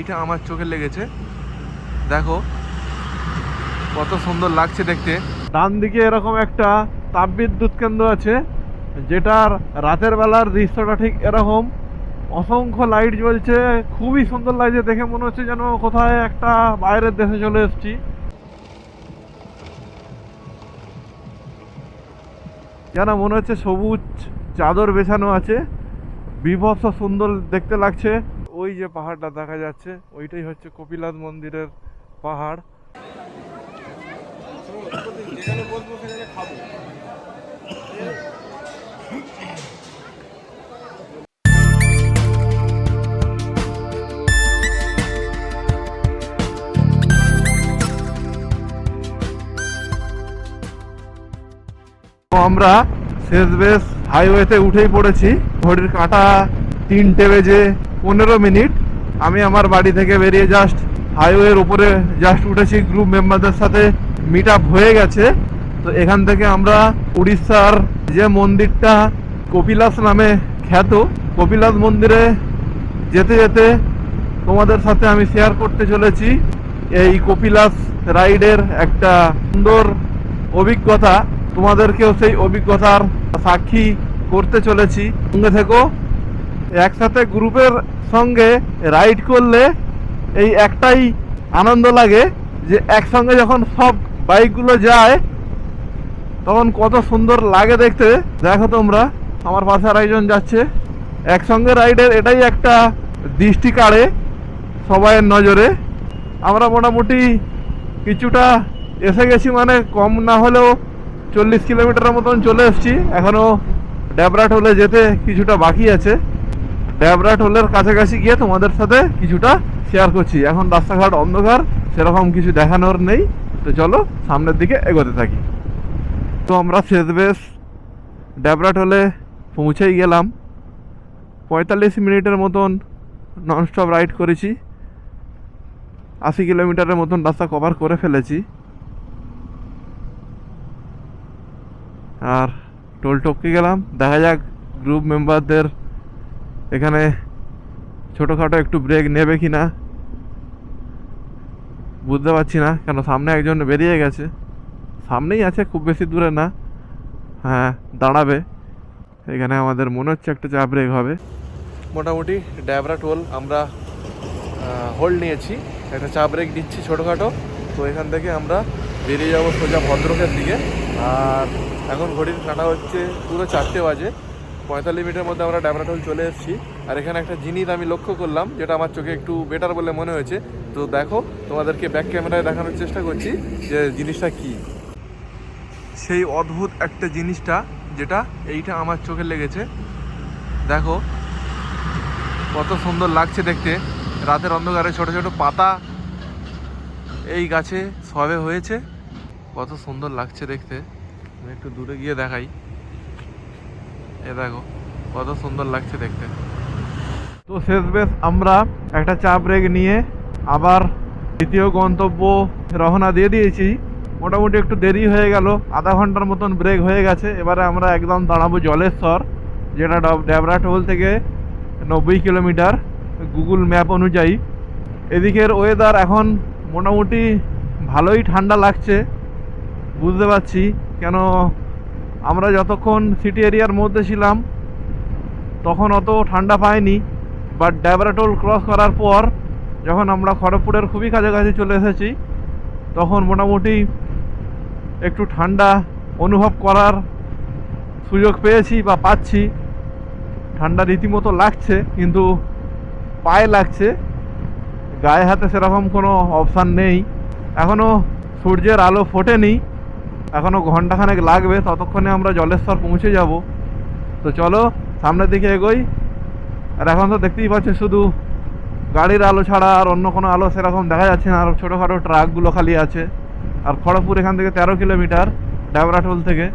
এইটা আমার চোখে লেগেছে। দেখো কত সুন্দর লাগছে দেখতে। ডান দিকে এরকম একটা তাপবিদ্যুৎ কেন্দ্র আছে, যেটার রাতের বেলার দৃশ্যটা ঠিক এরকম। অসংখ্য লাইট জ্বলছে, খুবই সুন্দর লাগছে দেখে, মনে হচ্ছে যেন কোথায় একটা বাইরের দেশে চলে এসেছি। যেন মনে হচ্ছে সবুজ চাদর বেছানো আছে, বীভৎস সুন্দর দেখতে লাগছে। ওই যে পাহাড়টা দেখা যাচ্ছে, ওইটাই হচ্ছে কপিলাস মন্দিরের পাহাড়। আমরা শেষ বেশ হাইওয়েতে উঠেই পড়েছি। ঘড়ির কাঁটা 3:15। আমি আমার বাড়ি থেকে বেরিয়ে জাস্ট হাইওয়ের উপরে জাস্ট উঠেছি, গ্রুপ মেম্বারদের সাথে মিট আপ হয়ে গেছে। তো এখান থেকে আমরা উড়িষ্যার যে মন্দিরটা কপিলাস নামে খ্যাত, কপিলাস মন্দিরে যেতে যেতে তোমাদের সাথে আমি শেয়ার করতে চলেছি এই কপিলাস রাইডের একটা সুন্দর অভিজ্ঞতা। তোমাদেরকেও সেই অভিজ্ঞতার সাক্ষী করতে চলেছি। সঙ্গে থেকো। একসাথে গ্রুপের সঙ্গে রাইড করলে এই একটাই আনন্দ লাগে যে একসঙ্গে যখন সব বাইকগুলো যায় তখন কত সুন্দর লাগে দেখতে। দেখো তোমরা, আমার পাশে আরেকজন যাচ্ছে। একসঙ্গে রাইডের এটাই একটা দৃষ্টি কাড়ে সবাইয়ের নজরে। আমরা মোটামুটি কিছুটা এসে গেছি, মানে কম না হলেও 40 কিলোমিটারের মতন চলে এসেছি। এখনও ড্যাবরা টোলে যেতে কিছুটা বাকি আছে। ড্যাবরা টোলের কাছাকাছি গিয়ে তোমাদের সাথে কিছুটা শেয়ার করছি। এখন রাস্তাঘাট অন্ধকার, সেরকম কিছু দেখানোর নেই। তো চলো সামনের দিকে এগোতে থাকি। তো আমরা শেষ বেশ ড্যাবরা টোলে পৌঁছেই গেলাম। 45 মিনিটের মতন ননস্টপ রাইড করেছি। 80 কিলোমিটারের মতন রাস্তা কভার করে ফেলেছি। আর টোল টপকে গেলাম। দেখা যাক গ্রুপ মেম্বারদের এখানে ছোটোখাটো একটু ব্রেক নেবে কি না, বুঝতে পারছি না। কেন সামনে একজন বেরিয়ে গেছে, সামনেই আছে, খুব বেশি দূরে না। হ্যাঁ, দাঁড়াবে। এখানে আমাদের মনে হচ্ছে একটা চা ব্রেক হবে। মোটামুটি ড্যাবরা টোল আমরা হোল্ড নিয়েছি, একটা চা ব্রেক দিচ্ছি ছোটোখাটো। তো এখান থেকে আমরা বেরিয়ে যাবো সোজা ভদ্রকের দিকে। আর এখন ঘড়ির কাঁটা হচ্ছে পুরো 4টে বাজে। 45 মিনিটের মধ্যে আমরা ড্যাবরা টোল চলে এসেছি। আর এখানে একটা জিনিস আমি লক্ষ্য করলাম, যেটা আমার চোখে একটু বেটার বলে মনে হয়েছে। তো দেখো, তোমাদেরকে ব্যাক ক্যামেরায় দেখানোর চেষ্টা করছি যে জিনিসটা কি। সেই অদ্ভুত একটা জিনিসটা, যেটা এইটা আমার চোখে লেগেছে। দেখো কত সুন্দর লাগছে দেখতে। রাতের অন্ধকারে ছোট ছোট পাতা এই গাছে সবে হয়েছে, কত সুন্দর লাগছে দেখতে। আমি একটু দূরে গিয়ে দেখাই। এ দেখো কত সুন্দর লাগছে দেখতে। তো শেষ বেশ আমরা একটা চা ব্রেক নিয়ে আবার দ্বিতীয় গন্তব্য রওনা দিয়ে দিয়েছি। মোটামুটি একটু দেরি হয়ে গেল, আধা ঘন্টার মতন ব্রেক হয়ে গেছে। এবারে আমরা একদম দাঁড়াবো জলেশ্বর, যেটা ড্যাবরা টোল থেকে 90 কিলোমিটার গুগল ম্যাপ অনুযায়ী। এদিকের ওয়েদার এখন মোটামুটি ভালোই ঠান্ডা লাগছে, বুঝতে পারছি। কেন আমরা যতক্ষণ সিটি এরিয়ার মধ্যে ছিলাম তখন অত ঠান্ডা পাইনি, বাট ড্যাবরা টোল ক্রস করার পর যখন আমরা খড়গপুরের খুবই কাছাকাছি চলে এসেছি তখন মোটামুটি একটু ঠান্ডা অনুভব করার সুযোগ পেয়েছি বা পাচ্ছি। ঠান্ডা রীতিমতো লাগছে, কিন্তু পায়ে লাগছে, গায়ে হাতে সেরকম কোনো অপশান নেই। এখনও সূর্যের আলো ফোটেনি, এখনও ঘন্টাখানেক লাগবে, ততক্ষণে আমরা জলেশ্বর পৌঁছে যাব। তো চলো সামনের দিকে এগোই। আর এখন তো দেখতেই পাচ্ছি শুধু গাড়ির আলো ছাড়া আর অন্য কোনো আলো সেরকম দেখা যাচ্ছে না। আর ছোটোখাটো ট্রাকগুলো খালি আছে। আর খড়গপুর এখান থেকে 13 কিলোমিটার, ড্যাবরা টোল থেকে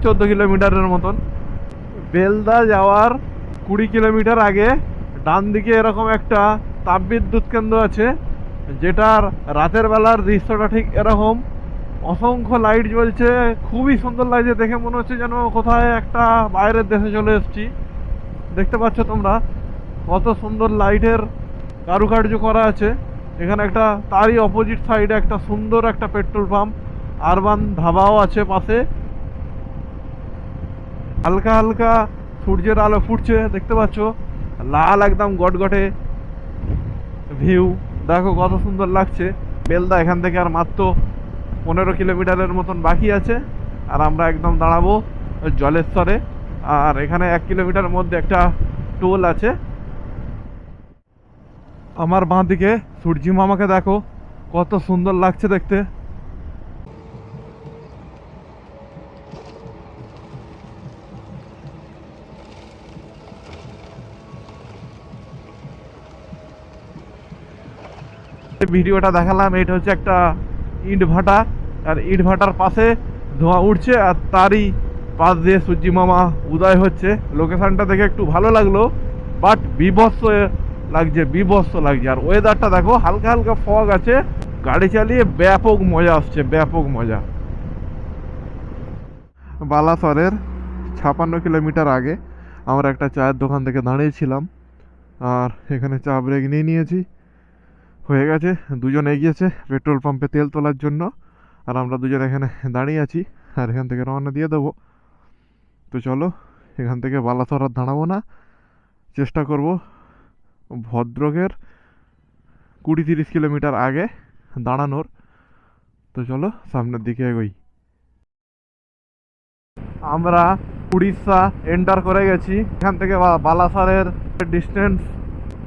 14 কিলোমিটারের মতন। বেলদা যাওয়ার 20 কিলোমিটার আগে ডান দিকে এরকম একটা তাপবিদ্যুৎ কেন্দ্র আছে, যেটার রাতের বেলার দৃশ্যটা ঠিক এরকম। অসংখ্য লাইট জ্বলছে, খুবই সুন্দর লাগছে দেখে, মনে হচ্ছে যেন কোথায় একটা বাইরের দেশে চলে এসেছি। দেখতে পাচ্ছ তোমরা কত সুন্দর লাইটের কারুকার্য করা আছে। এখানে একটা তারই অপোজিট সাইডে একটা সুন্দর একটা পেট্রোল পাম্প, আরবান ধাবাও আছে পাশে। হালকা হালকা সূর্যের আলো ফুটছে, দেখতে পাচ্ছ, লাল একদম গটগটে ভিউ। দেখো কত সুন্দর লাগছে। বেলদা এখান থেকে আর মাত্র 15 কিলোমিটারের মতন বাকি আছে, আর আমরা একদম দাঁড়াবো জলেশ্বরে। আর এখানে 1 কিলোমিটার মধ্যে একটা টোল আছে। আমার বাঁ দিকে সূর্যি মামাকে দেখো কত সুন্দর লাগছে দেখতে। ভিডিওটা দেখালাম, এটা হচ্ছে একটা ইট ভাটা, আর ইট ভাটার পাশে ধোঁয়া উঠছে, আর তারই পাশ দিয়ে সূর্যি মামা উদয় হচ্ছে। লোকেশনটা দেখে একটু ভালো লাগলো, বাট বিভৎস লাগছে, বিভৎস লাগছে। আর ওয়েদারটা দেখো, হালকা হালকা ফগ আছে, গাড়ি চালিয়ে ব্যাপক মজা আসছে, ব্যাপক মজা। বালাসরের 56 কিলোমিটার আগে আমরা একটা চায়ের দোকান থেকে দাঁড়িয়েছিলাম, আর এখানে চা ব্রেক নিয়ে নিয়েছি। হয়ে গেছে, দুজন এগিয়েছে পেট্রোল পাম্পে তেল তোলার জন্য, আর আমরা দুজন এখানে দাঁড়িয়ে আছি, আর এখান থেকে রওনা দিয়ে দেবো। তো চলো, এখান থেকে বালাসর আর দাঁড়াবো না, চেষ্টা করব ভদ্রকের 20-30 কিলোমিটার আগে দাঁড়ানোর। তো চলো সামনের দিকে এগোই। আমরা উড়িষ্যা এন্টার করে গেছি। এখান থেকে বালাসরের ডিস্টেন্স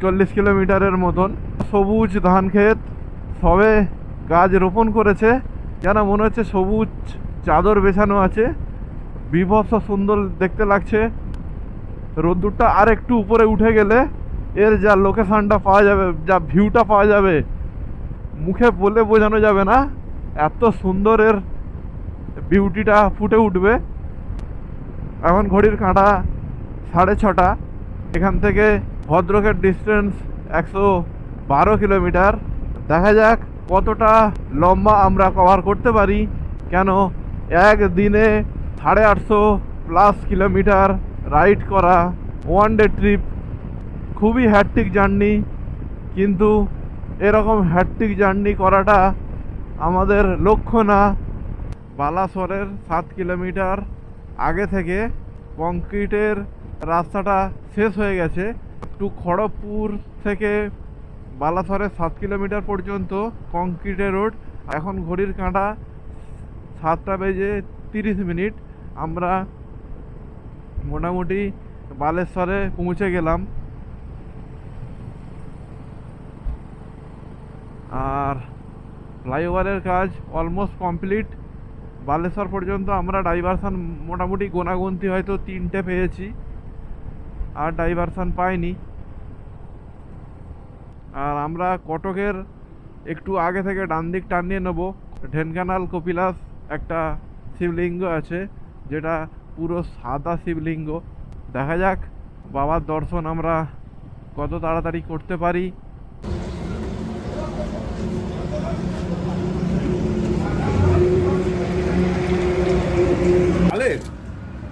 40 কিলোমিটারের মতন। সবুজ ধান ক্ষেত, সবে গাছ রোপণ করেছে, যেন মনে হচ্ছে সবুজ চাদর বেছানো আছে। বীভৎস সুন্দর দেখতে লাগছে। রোদ্দুরটা আর একটু উপরে উঠে গেলে এর যা লোকেশনটা পাওয়া যাবে, যা ভিউটা পাওয়া যাবে, মুখে বলে বোঝানো যাবে না। এত সুন্দর এর বিউটিটা ফুটে উঠবে। এখন ঘড়ির কাঁটা 6:30। এখান থেকে ভদ্রকের ডিস্টেন্স 112 কিলোমিটার। দেখা যাক কতটা লম্বা আমরা কভার করতে পারি। কেন, একদিনে 850+ কিলোমিটার রাইড করা, ওয়ান ডে ট্রিপ, খুবই হ্যাট্রিক জার্নি। কিন্তু এরকম হ্যাট্রিক জার্নি করাটা আমাদের লক্ষ্য না। বালাসরের 7 কিলোমিটার আগে থেকে কংক্রিটের রাস্তাটা শেষ হয়ে গেছে। টু খড়গপুর থেকে বালাসরের 7 কিলোমিটার পর্যন্ত কংক্রিটের রোড। এখন ঘড়ির কাঁটা 7:30। আমরা মোটামুটি বালেশ্বরে পৌঁছে গেলাম, আর ফ্লাইওভারের কাজ অলমোস্ট কমপ্লিট। বালেশ্বর পর্যন্ত আমরা ডাইভারসান মোটামুটি গোনাগুনতি হয়তো 3টে পেয়েছি, আর ডাইভারসান পাইনি। আর আমরা কটকের একটু আগে থেকে ডান দিক টান নিয়ে নেবো। ঢেনকানাল কপিলাস একটা শিবলিঙ্গ আছে, যেটা পুরো সাদা শিবলিঙ্গ। দেখা যাক বাবার দর্শন আমরা কত তাড়াতাড়ি করতে পারি।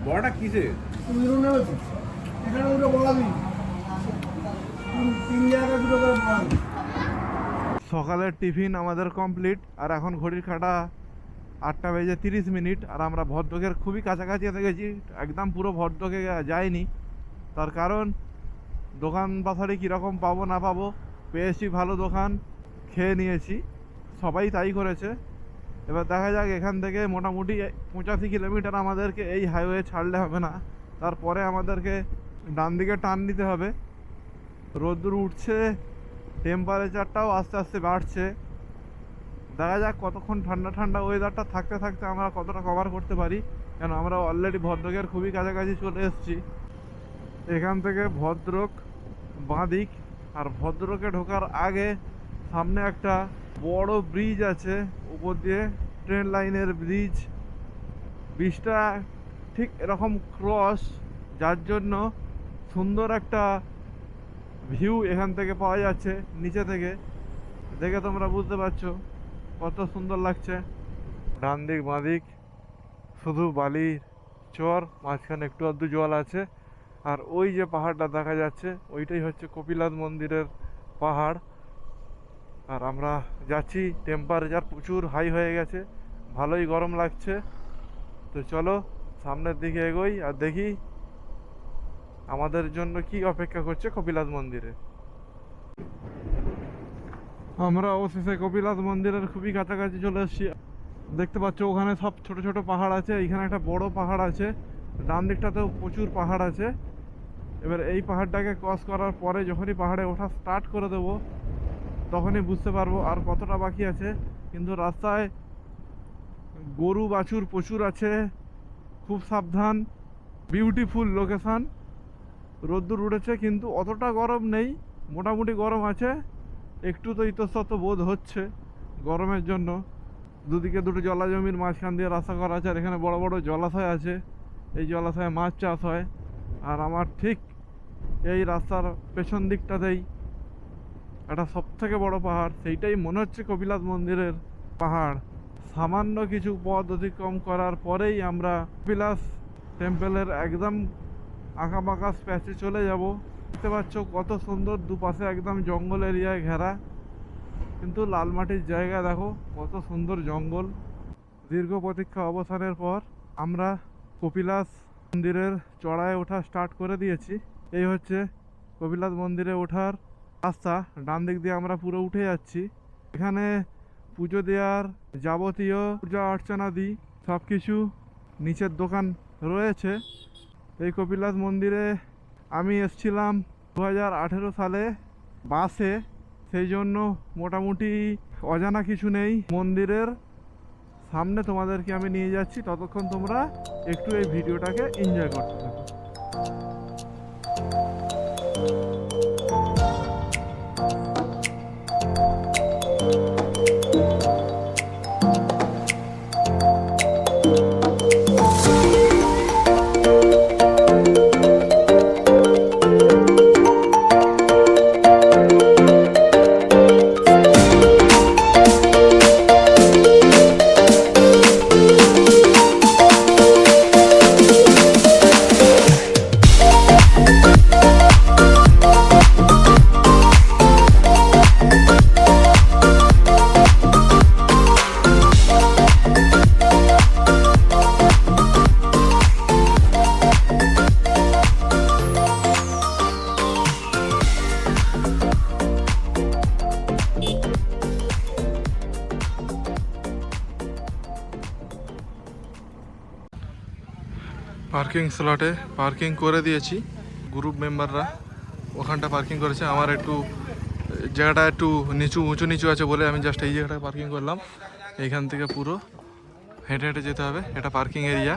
বড়টা কিসে সকালের টিফিন আমাদের কমপ্লিট, আর এখন ঘড়ির কাঁটা 8:30। আর আমরা ভদ্রকের খুবই কাছাকাছি এসে গেছি, একদম পুরো ভদ্রকে যাইনি। তার কারণ দোকান বাসারে কীরকম পাবো না পাবো, পেয়েছি ভালো দোকান, খেয়ে নিয়েছি, সবাই তাই করেছে। এবার দেখা যাক, এখান থেকে মোটামুটি 85 কিলোমিটার আমাদেরকে এই হাইওয়ে ছাড়লে হবে না, তারপরে আমাদেরকে ডান দিকে টান নিতে হবে। রোদ্দুর উঠছে, টেম্পারেচারটাও আস্তে আস্তে বাড়ছে। দেখা যাক কতক্ষণ ঠান্ডা ঠান্ডা ওয়েদারটা থাকতে থাকতে আমরা কতটা কভার করতে পারি। কেন আমরা অলরেডি ভদ্রকের খুবই কাছাকাছি চলে এসেছি। এখান থেকে ভদ্রক বাঁদিক, আর ভদ্রকে ঢোকার আগে সামনে একটা বড় ব্রিজ আছে, উপর দিয়ে ট্রেন লাইনের ব্রিজ। ব্রিজটা ঠিক এরকম ক্রস, যার জন্য সুন্দর একটা ভিউ এখান থেকে পাওয়া যাচ্ছে। নিচে থেকে দেখে তোমরা বুঝতে পারছো কত সুন্দর লাগছে। ডান দিক বাঁ দিক শুধু বালির চর, মাঝখানে একটু আধটু জল আছে। আর ওই যে পাহাড়টা দেখা যাচ্ছে, ওইটাই হচ্ছে কপিলাস মন্দিরের পাহাড়। আর আমরা যাচ্ছি, টেম্পারেচার প্রচুর হাই হয়ে গেছে, ভালোই গরম লাগছে। তো চলো সামনের দিকে এগোই আর দেখি আমাদের জন্য কি অপেক্ষা করছে কপিলাস মন্দিরে। আমরা অবশেষে কপিলাস মন্দিরের খুবই কাছাকাছি চলে এসেছি। দেখতে পাচ্ছ ওখানে সব ছোট ছোট পাহাড় আছে, এখানে একটা বড় পাহাড় আছে, ডান দিকটাতেও প্রচুর পাহাড় আছে। এবার এই পাহাড়টাকে ক্রস করার পরে যখনই পাহাড়ে ওঠা স্টার্ট করে দেবো তখনই বুঝতে পারবো আর কতটা বাকি আছে। কিন্তু রাস্তায় গরু বাছুর প্রচুর আছে, খুব সাবধান। বিউটিফুল লোকেশান, রোদ্দুর উঠেছে কিন্তু অতটা গরম নেই, মোটামুটি গরম আছে। একটু তো ইতস্তত বোধ হচ্ছে গরমের জন্য। দুদিকে দুটো জলাজমির মাঝখান দিয়ে রাস্তা করা আছে, আর এখানে বড় বড় জলাশয় আছে, এই জলাশয়ে মাছ চাষ হয়। আর আমার ঠিক এই রাস্তার পেছন দিকটাতেই একটা সবথেকে বড় পাহাড়, সেইটাই মনে হচ্ছে কপিলাস মন্দিরের পাহাড়। সামান্য কিছু পথ অতিক্রম করার পরেই আমরা কপিলাস টেম্পলের একদম আঁকাবাঁকা স্প্যাচে চলে যাব। দেখতে পাচ্ছ কত সুন্দর, দুপাশে একদম জঙ্গল এরিয়ায় ঘেরা, কিন্তু লাল মাটির জায়গা। দেখো কত সুন্দর জঙ্গল। দীর্ঘ প্রতীক্ষা অবসানের পর আমরা কপিলাস মন্দিরের চড়ায় ওঠা স্টার্ট করে দিয়েছি। এই হচ্ছে কপিলাস মন্দিরে ওঠার রাস্তা, ডান দিক দিয়ে আমরা পুরো উঠে যাচ্ছি। এখানে পুজো দেওয়ার যাবতীয় পূজা অর্চনাদি সব কিছু নিচের দোকান রয়েছে। এই কপিলাস মন্দিরে আমি এসেছিলাম 2018 সালে বাসে, সেই জন্য মোটামুটি অজানা কিছু নেই। মন্দিরের সামনে তোমাদেরকে আমি নিয়ে যাচ্ছি, ততক্ষণ তোমরা একটু এই ভিডিওটাকে এনজয় করতে থাকো। পার্কিং স্লটে পার্কিং করে দিয়েছি, গ্রুপ মেম্বাররা ওখানটা পার্কিং করেছে। আমার একটু জায়গাটা একটু উঁচু নিচু আছে বলে আমি জাস্ট এই জায়গাটায় পার্কিং করলাম। এইখান থেকে পুরো হেঁটে হেঁটে যেতে হবে। এটা পার্কিং এরিয়া,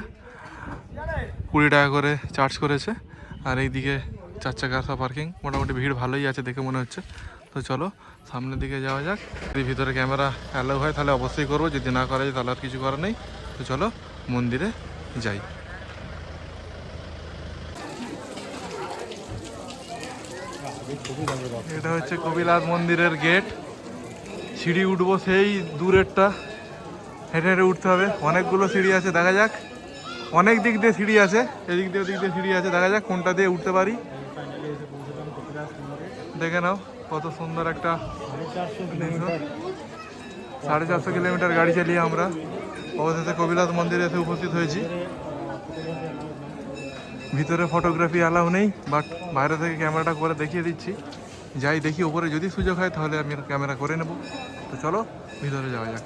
20 টাকা করে চার্জ করেছে। আর এইদিকে 4 চাকার সব পার্কিং, মোটামুটি ভিড় ভালোই আছে দেখে মনে হচ্ছে। তো চলো সামনের দিকে যাওয়া যাক। যদি ভিতরে ক্যামেরা অ্যালাউ হয় তাহলে অবশ্যই করবো, যদি না করা যায় তাহলে আর কিছু করার নেই। তো চলো মন্দিরে যাই। এটা হচ্ছে কপিলাস মন্দিরের গেট। সিঁড়ি উঠবো সেই দূরেরটা, হেঁটে হেঁটে উঠতে হবে। অনেকগুলো সিঁড়ি আছে, দেখা যাক। অনেক দিক দিয়ে সিঁড়ি আছে, এদিক দিয়ে ওদিক দিয়ে সিঁড়ি আছে, দেখা যাক কোনটা দিয়ে উঠতে পারি। দেখে নাও কত সুন্দর একটা 450 কিলোমিটার গাড়ি চালিয়ে আমরা অবশেষে কপিলাস মন্দিরে এসে উপস্থিত হয়েছি। ভিতরে ফটোগ্রাফি অ্যালাউ নেই, বাট বাইরে থেকে ক্যামেরাটা করে দেখিয়ে দিচ্ছি। যাই দেখি উপরে, যদি সুযোগ হয় তাহলে আমি ক্যামেরা করে নেব। তো চলো ভিতরে যাওয়া যাক।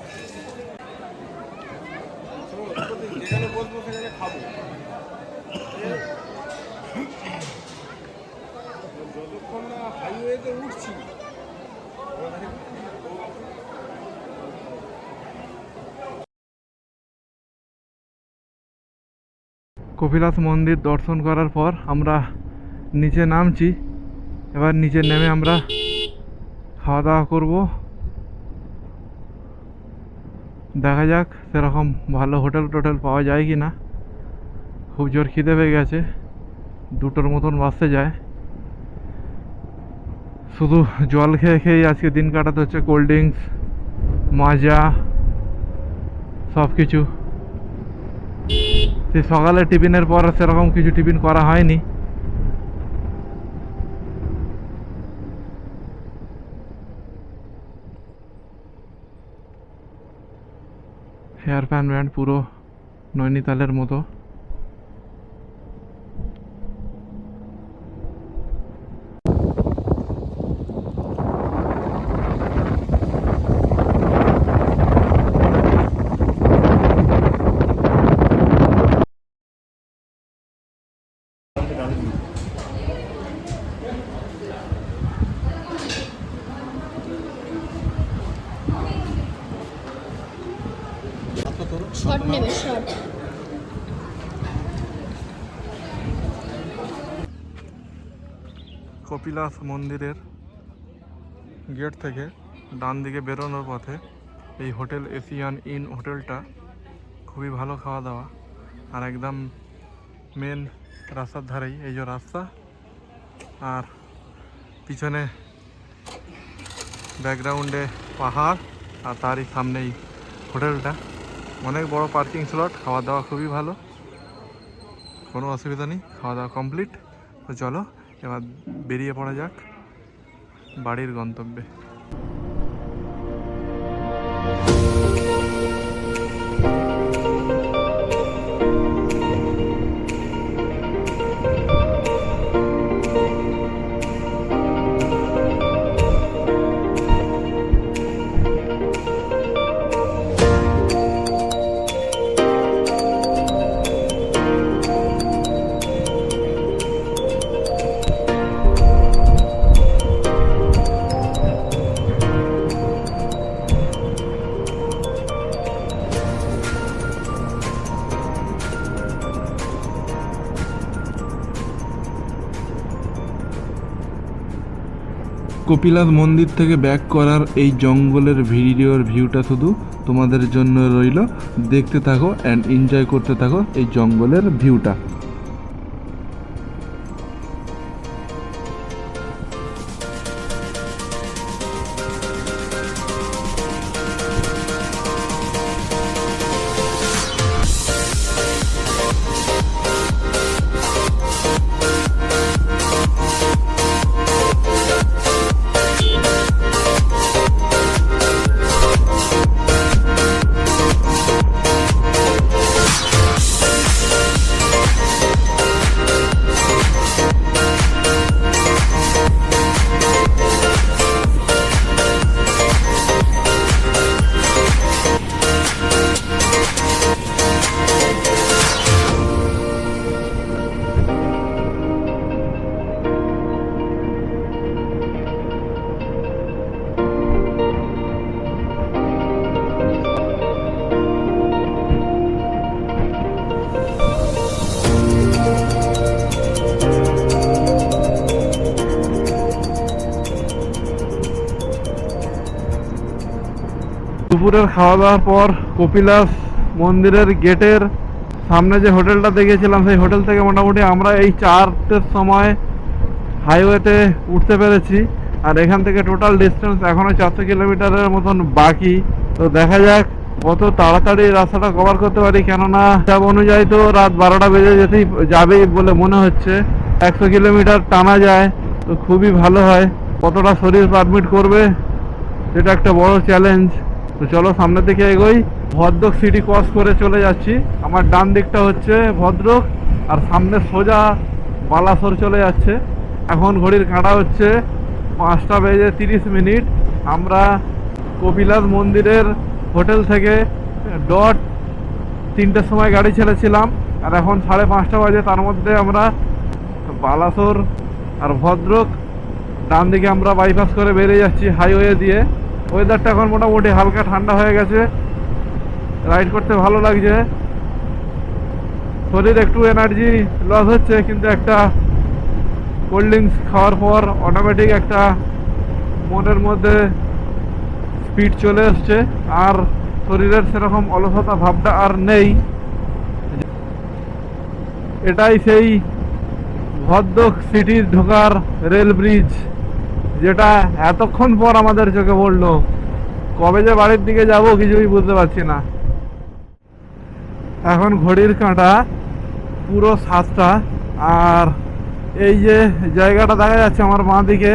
কপিলাস মন্দির দর্শন করার পর আমরা নিচে নামছি। এবার নিচে নেমে আমরা খাওয়া দাওয়া করব। দেখা যাক সেরকম ভালো হোটেল টোটেল পাওয়া যায় কি না। খুব জোর খিদে পেয়ে গেছে, 2টোর মতন বাসতে যায়। শুধু জল খেয়ে খেয়েই আজকে দিন কাটাতে হচ্ছে, কোল্ড ড্রিঙ্কস, মাজা সব কিছু। সেই সকালে টিফিনের পর সেরকম কিছু টিফিন করা হয়নি। হেয়ার প্যান ব্যান্ড পুরো নৈনিতালের মতো। শর্ট নেবে শর্ট। কপিলাস মন্দিরের গেট থেকে ডান দিকে বেরোনোর পথে এই হোটেল এশিয়ান ইন হোটেলটা খুবই ভালো খাওয়া দাওয়া, আর একদম মেন রাস্তার ধারেই এই যে রাস্তা, আর পিছনে ব্যাকগ্রাউন্ডে পাহাড়, আর তারই সামনেই হোটেলটা। অনেক বড় পার্কিং স্লট, খাওয়া দাওয়া খুবই ভালো, কোনো অসুবিধা নেই, খাওয়া দাওয়া কমপ্লিট। তো চলো এবার বেরিয়ে পড়া যাক বাড়ির গন্তব্যে। কপিলাস মন্দির থেকে ব্যাক করার এই জঙ্গলের ভিডিওর ভিউটা শুধু তোমাদের জন্য রইল, দেখতে থাকো অ্যান্ড এনজয় করতে থাকো এই জঙ্গলের ভিউটা। দুপুরের খাওয়া দাওয়ার পর কপিলাস মন্দিরের গেটের সামনে যে হোটেলটা দেখেছিলাম সেই হোটেল থেকে মোটামুটি আমরা এই 4টের সময় হাইওয়েতে উঠতে পেরেছি। আর এখান থেকে টোটাল ডিস্টেন্স এখনও 400 কিলোমিটারের মতন বাকি। তো দেখা যাক কত তাড়াতাড়ি রাস্তাটা কভার করতে পারি, কেননা হিসাব অনুযায়ী তো রাত 12টা বেজে যেতেই যাবেই বলে মনে হচ্ছে। 100 কিলোমিটার টানা যায় তো খুবই ভালো হয়। কতটা শরীর পারমিট করবে সেটা একটা বড় চ্যালেঞ্জ। তো চলো সামনের দিকে এগোই। ভদ্রক সিটি ক্রস করে চলে যাচ্ছি। আমার ডান দিকটা হচ্ছে ভদ্রক, আর সামনে সোজা বালাসোর চলে যাচ্ছে। এখন ঘড়ির কাঁটা হচ্ছে 5টা বেজে 30 মিনিট। আমরা কপিলাস মন্দিরের হোটেল থেকে ডট 3টের সময় গাড়ি ছেড়েছিলাম, আর এখন 5:30 বাজে। তার মধ্যে আমরা বালাসোর আর ভদ্রক ডান দিকে আমরা বাইপাস করে বেরিয়ে যাচ্ছি হাইওয়ে দিয়ে। ওয়েদারটা এখন মোটামুটি হালকা ঠান্ডা হয়ে গেছে, রাইড করতে ভালো লাগছে। শরীর একটু এনার্জি লস হচ্ছে, কিন্তু একটা কোল্ড ড্রিঙ্কস খাওয়ার পর অটোমেটিক একটা মনের মধ্যে স্পিড চলে এসছে, আর শরীরের সেরকম অলসতা ভাবটা আর নেই। এটাই সেই ভদ্রক সিটির ঢোকার রেল ব্রিজ, যেটা এতক্ষণ পর আমাদের চোখে পড়লো। কবে যে বাড়ির দিকে যাব কিছুই বুঝতে পারছি না। এখন ঘড়ির কাঁটা পুরো 7টা, আর এই যে জায়গাটা দেখা যাচ্ছে আমার বাঁ দিকে,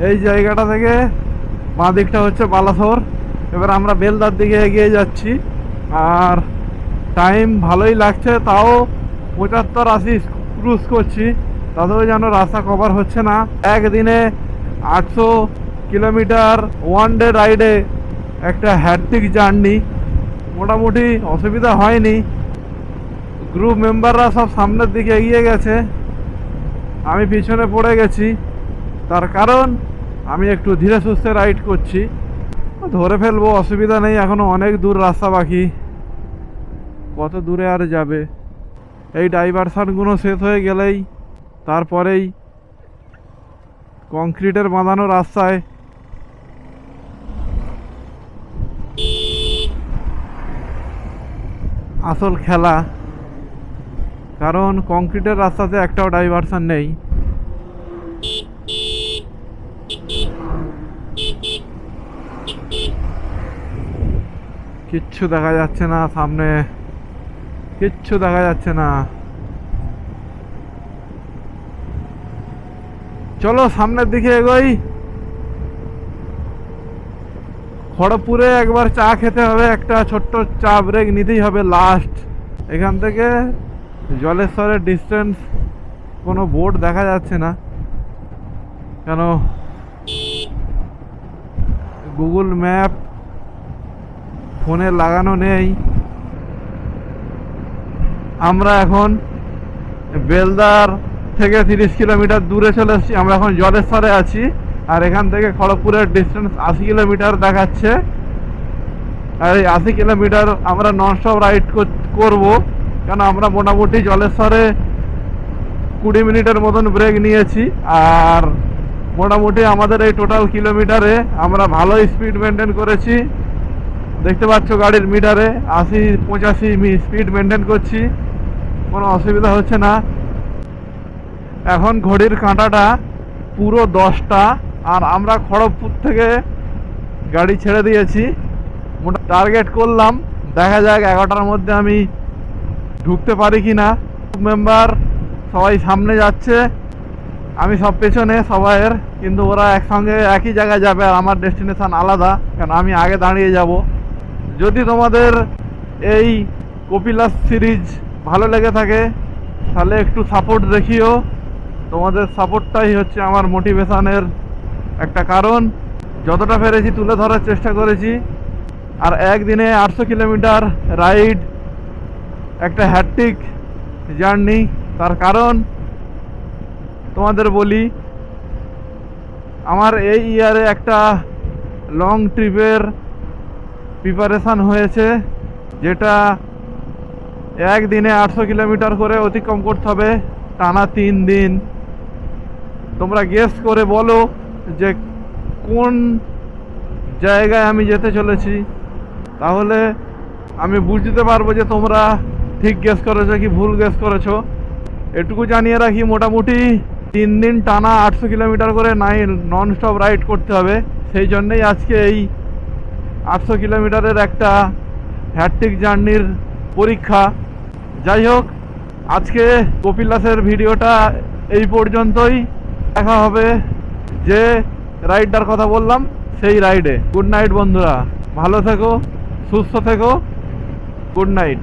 এই জায়গাটা থেকে বাঁ দিকটা হচ্ছে বালাসোর। এবার আমরা বেলদার দিকে এগিয়ে যাচ্ছি। আর টাইম ভালোই লাগছে, তাও 75-80 ক্রুজ করছি, তাতেও যেন রাস্তা কভার হচ্ছে না। একদিনে 800 কিলোমিটার ওয়ান ডে রাইডে একটা হ্যাট্রিক জার্নি, মোটামুটি অসুবিধা হয়নি। গ্রুপ মেম্বাররা সব সামনের দিকে এগিয়ে গেছে, আমি পিছনে পড়ে গেছি। তার কারণ আমি একটু ধীরে সুস্থে রাইড করছি, ধরে ফেলবো, অসুবিধা নেই। এখনো অনেক দূর রাস্তা বাকি, কত দূরে আর যাবে। এই ডাইভারশনগুলো শেষ হয়ে গেলেই তারপরেই কংক্রিটের বাঁধানো রাস্তায় আসল খেলা, কারণ কংক্রিটের রাস্তাতে একটাও ডাইভারশন নেই। কিচ্ছু দেখা যাচ্ছে না সামনে, কিচ্ছু দেখা যাচ্ছে না। চলো সামনের দিকে এগোই। খড়গপুরে একবার চা খেতে হবে, একটা ছোট্ট চা ব্রেক নিতেই হবে লাস্ট। এখান থেকে জলেশ্বরের ডিস্টেন্স কোনো বোর্ড দেখা যাচ্ছে না, কেন গুগল ম্যাপ ফোনে লাগানো নেই। আমরা এখন বেলদার থেকে 30 কিলোমিটার দূরে চলে এসেছি, আমরা এখন জলেশ্বরে আছি। আর এখান থেকে খড়গপুরের ডিস্টেন্স 80 কিলোমিটার দেখাচ্ছে। আর এই 80 কিলোমিটার আমরা ননস্টপ রাইড করব, কেন আমরা মোটামুটি জলেশ্বরে 20 মিনিটের মতন ব্রেক নিয়েছি। আর মোটামুটি আমাদের এই টোটাল কিলোমিটারে আমরা ভালোই স্পিড মেনটেন করেছি, দেখতে পাচ্ছ গাড়ির মিটারে 80-85 স্পিড মেনটেন করছি, কোনো অসুবিধা হচ্ছে না। এখন ঘড়ির কাঁটাটা পুরো 10টা, আর আমরা খড়গপুর থেকে গাড়ি ছেড়ে দিয়েছি। টার্গেট করলাম, দেখা যাক 11টার মধ্যে আমি ঢুকতে পারি কি না। মেম্বার সবাই সামনে যাচ্ছে, আমি সব পেছনে সবাইয়ের, কিন্তু ওরা একসঙ্গে একই জায়গায় যাবে আর আমার ডেস্টিনেশন আলাদা, কারণ আমি আগে দাঁড়িয়ে যাব। যদি তোমাদের এই কপিলাস সিরিজ ভালো লেগে থাকে তাহলে একটু সাপোর্ট দেখিও, তোমাদের সাপোর্টটাই হচ্ছে আমার মোটিভেশনের একটা কারণ। যতটা পেরেছি তুলে ধরার চেষ্টা করেছি। আর একদিনে 800 কিলোমিটার রাইড, একটা হ্যাট্রিক জার্নি, তার কারণ তোমাদের বলি, আমার এই ইয়ারে একটা লং ট্রিপের প্রিপারেশান হয়েছে, যেটা একদিনে 800 কিলোমিটার করে অতিক্রম করতে হবে টানা 3 দিন। তোমরা গেস করে বলো যে কোন জায়গায় আমি যেতে চলেছি, তাহলে আমি বুঝতে পারবো যে তোমরা ঠিক গেস করেছো কি ভুল গেস করেছো। এটুকু জানিয়ে রাখি, মোটামুটি 3 দিন টানা 800 কিলোমিটার করে নন স্টপ রাইড করতে হবে। সেই জন্যেই আজকে এই 800 কিলোমিটারের একটা হ্যাট্রিক জার্নির পরীক্ষা। যাই হোক, আজকে কপিলাসের ভিডিওটা এই পর্যন্তই। দেখা হবে যে রাইডটার কথা বললাম সেই রাইডে। গুড নাইট বন্ধুরা, ভালো থেকো, সুস্থ থেকো, গুড নাইট।